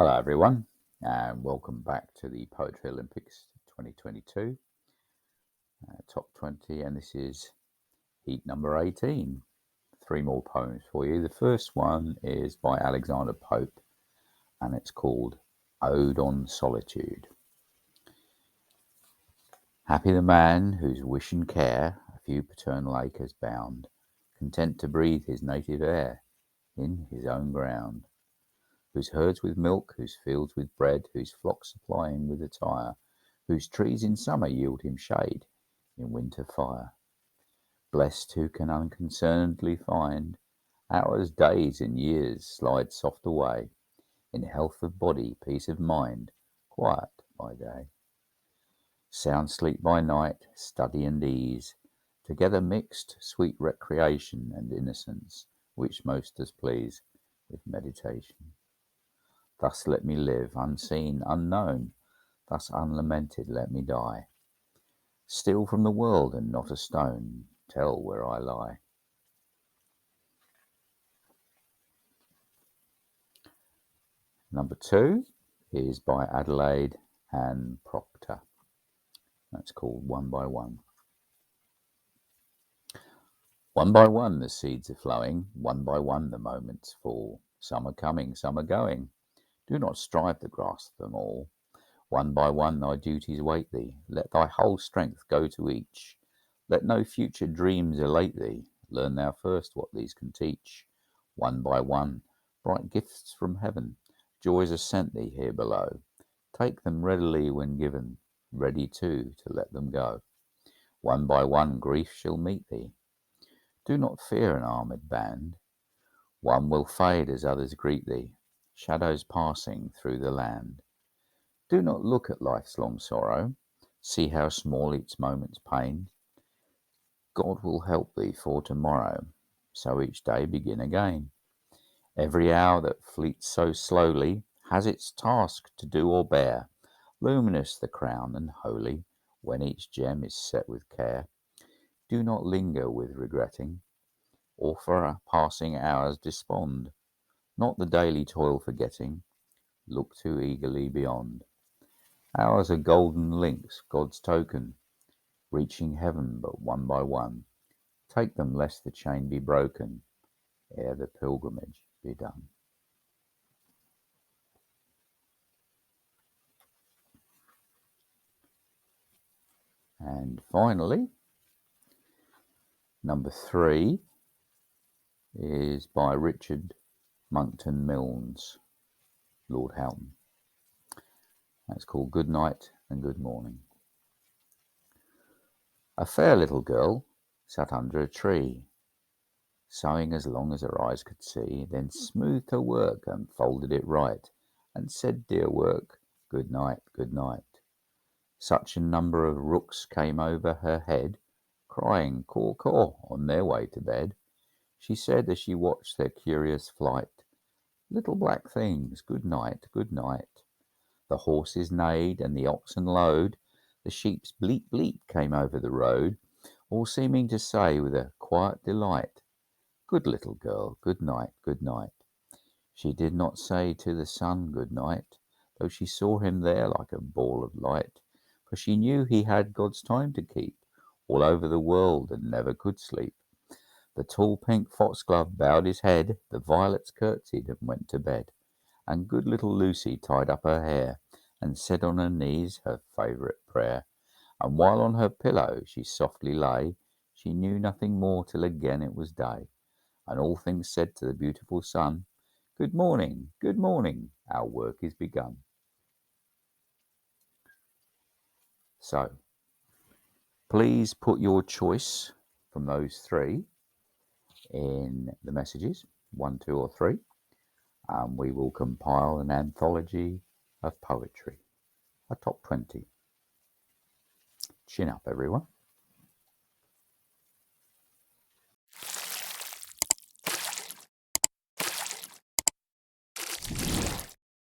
Hello, everyone, and welcome back to the Poetry Olympics 2022 Top 20. And this is heat number 18. Three more poems for you. The first one is by Alexander Pope, and it's called Ode on Solitude. Happy the man whose wish and care a few paternal acres bound, content to breathe his native air in his own ground, whose herds with milk, whose fields with bread, whose flocks supplying with attire, whose trees in summer yield him shade, in winter fire. Blessed who can unconcernedly find hours, days, and years slide soft away, in health of body, peace of mind, quiet by day. Sound sleep by night, study and ease, together mixed, sweet recreation and innocence, which most does please with meditation. Thus let me live, unseen, unknown, thus unlamented let me die, still from the world and not a stone tell where I lie. Number 2 is by Adelaide Ann Proctor. That's called One by One. One by one the seeds are flowing, one by one the moments fall. Some are coming, some are going. Do not strive to grasp them all. One by one thy duties wait thee. Let thy whole strength go to each. Let no future dreams elate thee. Learn thou first what these can teach. One by one, bright gifts from heaven, joys are sent thee here below. Take them readily when given, ready too to let them go. One by one grief shall meet thee. Do not fear an armed band. One will fade as others greet thee, shadows passing through the land. Do not look at life's long sorrow. See how small each moment's pain. God will help thee for tomorrow, so each day begin again. Every hour that fleets so slowly has its task to do or bear. Luminous the crown and holy, when each gem is set with care. Do not linger with regretting, or for passing hours despond. Not the daily toil forgetting, look too eagerly beyond. Hours are golden links, God's token, reaching heaven but one by one. Take them lest the chain be broken, ere the pilgrimage be done. And finally, number 3 is by Richard Monckton Milnes, Lord Houghton. That's called Good Night and Good Morning. A fair little girl sat under a tree, sewing as long as her eyes could see, then smoothed her work and folded it right, and said, dear work, good night, good night. Such a number of rooks came over her head, crying caw caw on their way to bed. She said as she watched their curious flight, little black things, good night, good night. The horses neighed and the oxen lowed, the sheep's bleat bleat came over the road, all seeming to say with a quiet delight, good little girl, good night, good night. She did not say to the sun good night, though she saw him there like a ball of light, for she knew he had God's time to keep, all over the world and never could sleep. The tall pink foxglove bowed his head, the violets curtsied and went to bed, and good little Lucy tied up her hair, and said on her knees her favourite prayer. And while on her pillow she softly lay, she knew nothing more till again it was day, and all things said to the beautiful sun, good morning, our work is begun. So, please put your choice from those 3 in the messages, 1, 2, or 3, and we will compile an anthology of poetry, a top 20. Chin up, everyone.